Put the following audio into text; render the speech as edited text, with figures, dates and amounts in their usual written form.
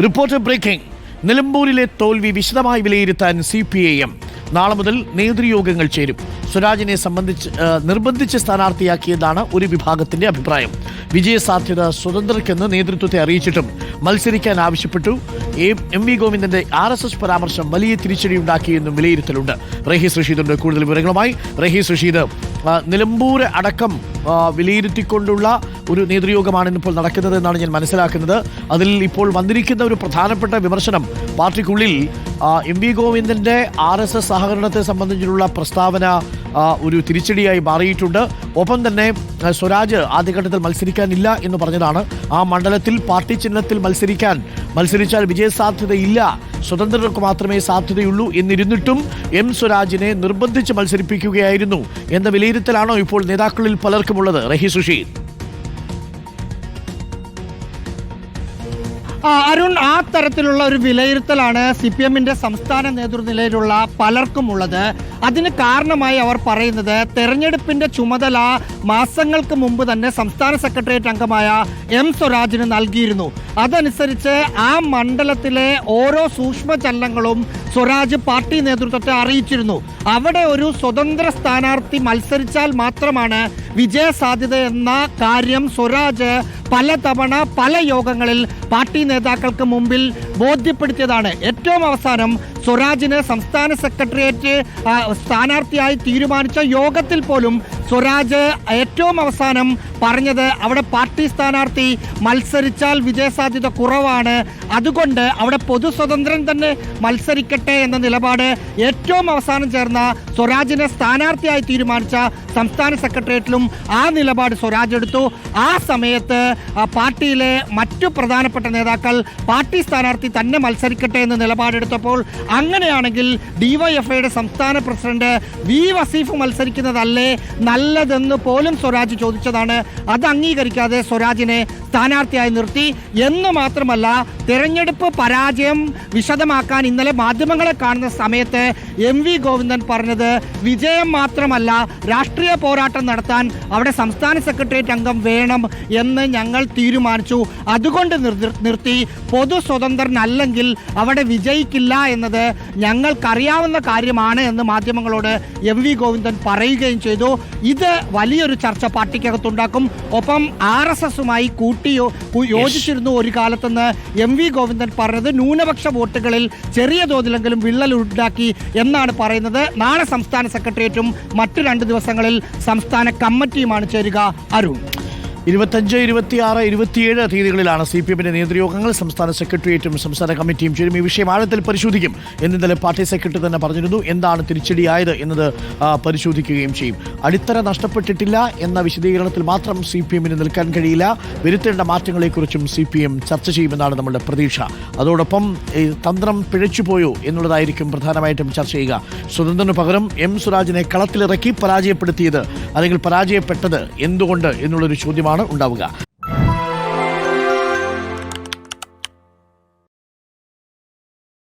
Reporter breaking. നിലമ്പൂരിലെ തോൽവി വിശദമായി വിലയിരുത്താൻ CPIM നാളെ മുതൽ നേതൃയോഗങ്ങൾ ചേരും. സ്വരാജിനെ നിർബന്ധിച്ച് സ്ഥാനാർത്ഥിയാക്കിയതാണ് ഒരു വിഭാഗത്തിന്റെ അഭിപ്രായം. വിജയസാധ്യത സ്വതന്ത്രർക്കെന്ന് നേതൃത്വത്തെ അറിയിച്ചിട്ടും മത്സരിക്കാൻ ആവശ്യപ്പെട്ടു. MV ഗോവിന്ദന്റെ RSS പരാമർശം വലിയ തിരിച്ചടിയുണ്ടാക്കിയെന്നും വിലയിരുത്തലുണ്ട്. റഹീസ് റഷീദുണ്ട് കൂടുതൽ വിവരങ്ങളുമായി. റഹീസ് റഷീദ്, നിലമ്പൂർ അടക്കം വിലയിരുത്തിക്കൊണ്ടുള്ള ഒരു നേതൃയോഗമാണ് ഇന്നിപ്പോൾ നടക്കുന്നത് എന്നാണ് ഞാൻ മനസ്സിലാക്കുന്നത്. അതിൽ ഇപ്പോൾ വന്നിരിക്കുന്ന ഒരു പ്രധാനപ്പെട്ട വിമർശനം പാർട്ടിക്കുള്ളിൽ MV ഗോവിന്ദന്റെ RSS സഹകരണത്തെ സംബന്ധിച്ചുള്ള പ്രസ്താവന ഒരു തിരിച്ചടിയായി മാറിയിട്ടുണ്ട്. ഒപ്പം തന്നെ സ്വരാജ് ആദ്യഘട്ടത്തിൽ മത്സരിക്കാനില്ല എന്ന് പറഞ്ഞതാണ്. ആ മണ്ഡലത്തിൽ പാർട്ടി ചിഹ്നത്തിൽ മത്സരിച്ചാൽ വിജയസാധ്യതയില്ല, സ്വതന്ത്രർക്ക് മാത്രമേ സാധ്യതയുള്ളൂ എന്നിരുന്നിട്ടും സ്വരാജിനെ നിർബന്ധിച്ച് മത്സരിപ്പിക്കുകയായിരുന്നു എന്ന വിലയിരുത്തലാണോ ഇപ്പോൾ നേതാക്കളിൽ പലർക്കുമുള്ളത്? റഹീസ് റഷീദ്. അരുൺ, ആ തരത്തിലുള്ള ഒരു വിലയിരുത്തലാണ് CPMന്റെ സംസ്ഥാന നേതൃനിലയിലുള്ള പലർക്കും ഉള്ളത്. അതിന് കാരണമായി അവർ പറയുന്നത് തെരഞ്ഞെടുപ്പിന്റെ ചുമതല മാസങ്ങൾക്ക് മുമ്പ് തന്നെ സംസ്ഥാന സെക്രട്ടേറിയറ്റ് അംഗമായ സ്വരാജിന് നൽകിയിരുന്നു. അതനുസരിച്ച് ആ മണ്ഡലത്തിലെ ഓരോ സൂക്ഷ്മചലനങ്ങളും സ്വരാജ് പാർട്ടി നേതൃത്വത്തെ അറിയിച്ചിരുന്നു. അവിടെ ഒരു സ്വതന്ത്ര സ്ഥാനാർത്ഥി മത്സരിച്ചാൽ മാത്രമാണ് വിജയസാധ്യത എന്ന കാര്യം സ്വരാജ് പലതവണ പല യോഗങ്ങളിൽ പാർട്ടി നേതാക്കൾക്ക് മുമ്പിൽ ബോധ്യപ്പെടുത്തിയതാണ്. ഏറ്റവും അവസാനം സ്വരാജിന് സംസ്ഥാന സെക്രട്ടേറിയറ്റ് സ്ഥാനാർത്ഥിയായി തീരുമാനിച്ച യോഗത്തിൽ പോലും സ്വരാജ് ഏറ്റവും അവസാനം പറഞ്ഞത് അവിടെ പാർട്ടി സ്ഥാനാർത്ഥി മത്സരിച്ചാൽ വിജയസാധ്യത കുറവാണ്, അതുകൊണ്ട് അവിടെ പൊതു സ്വതന്ത്രൻ തന്നെ മത്സരിക്കട്ടെ എന്ന നിലപാട് ഏറ്റവും അവസാനം ചേർന്ന സ്വരാജിനെ സ്ഥാനാർത്ഥിയായി തീരുമാനിച്ച സംസ്ഥാന സെക്രട്ടേറിയറ്റിലും ആ നിലപാട് സ്വരാജ് എടുത്തു. ആ സമയത്ത് പാർട്ടിയിലെ മറ്റു പ്രധാനപ്പെട്ട നേതാക്കൾ പാർട്ടി സ്ഥാനാർത്ഥി തന്നെ മത്സരിക്കട്ടെ എന്ന് നിലപാടെടുത്തപ്പോൾ അങ്ങനെയാണെങ്കിൽ DYFIയുടെ സംസ്ഥാന പ്രസിഡന്റ് V വസീഫ് മത്സരിക്കുന്നതല്ലേ നല്ലതെന്ന് പോലും സ്വരാജ് ചോദിച്ചതാണ്. അത് അംഗീകരിക്കാതെ സ്വരാജിനെ സ്ഥാനാർത്ഥിയായി നിർത്തി. എന്ന് മാത്രമല്ല, തെരഞ്ഞെടുപ്പ് പരാജയം വിശദമാക്കാൻ ഇന്നലെ മാധ്യമങ്ങളെ കാണുന്ന സമയത്ത് MV ഗോവിന്ദൻ പറഞ്ഞത് വിജയം മാത്രമല്ല, രാഷ്ട്രീയ പോരാട്ടം നടത്താൻ അവിടെ സംസ്ഥാന സെക്രട്ടേറിയറ്റ് അംഗം വേണം എന്ന് ഞങ്ങൾ തീരുമാനിച്ചു, അതുകൊണ്ട് നിർത്തി. പൊതു സ്വതന്ത്രനല്ലെങ്കിൽ അവിടെ വിജയിക്കില്ല എന്നത് ഞങ്ങൾക്കറിയാവുന്ന കാര്യമാണ് എന്ന് മാധ്യമങ്ങളോട് MV ഗോവിന്ദൻ പറയുകയും ചെയ്തു. ഇത് വലിയൊരു ചർച്ച പാർട്ടിക്കകത്തുണ്ടാക്കും. ഒപ്പം RSSുമായി യോജിച്ചിരുന്നു ഒരു കാലത്തെന്ന് MV ഗോവിന്ദൻ പറഞ്ഞത് ന്യൂനപക്ഷ വോട്ടുകളിൽ ചെറിയ തോതിലെങ്കിലും വിള്ളലുണ്ടാക്കി എന്നാണ് പറയുന്നത്. നാളെ സംസ്ഥാന സെക്രട്ടേറിയറ്റും മറ്റു 2 ദിവസങ്ങളിൽ സംസ്ഥാന കമ്മിറ്റിയുമാണ് ചേരുക. അരുൺ, 25, 26, 27 തീയതികളിലാണ് CPMന്റെ നേതൃയോഗങ്ങൾ. സംസ്ഥാന സെക്രട്ടേറിയറ്റും സംസ്ഥാന കമ്മിറ്റിയും ചേരും. ഈ വിഷയം ആഴത്തിൽ പരിശോധിക്കും എന്നിന്നലെ പാർട്ടി സെക്രട്ടറി തന്നെ പറഞ്ഞിരുന്നു. എന്താണ് തിരിച്ചടിയായത് എന്നത് പരിശോധിക്കുകയും ചെയ്യും. അടിത്തറ നഷ്ടപ്പെട്ടിട്ടില്ല എന്ന വിശദീകരണത്തിൽ മാത്രം CPMന് നിൽക്കാൻ കഴിയില്ല. വരുത്തേണ്ട മാറ്റങ്ങളെക്കുറിച്ചും CPM ചർച്ച ചെയ്യുമെന്നാണ് നമ്മുടെ പ്രതീക്ഷ. അതോടൊപ്പം തന്ത്രം പിഴച്ചുപോയോ എന്നുള്ളതായിരിക്കും പ്രധാനമായിട്ടും ചർച്ച ചെയ്യുക. സ്വതന്ത്രന് പകരം സ്വരാജിനെ കളത്തിലിറക്കി പരാജയപ്പെടുത്തിയത് അല്ലെങ്കിൽ പരാജയപ്പെട്ടത് എന്തുകൊണ്ട് എന്നുള്ളൊരു ചോദ്യമാണ് ഉണ്ടാവുക.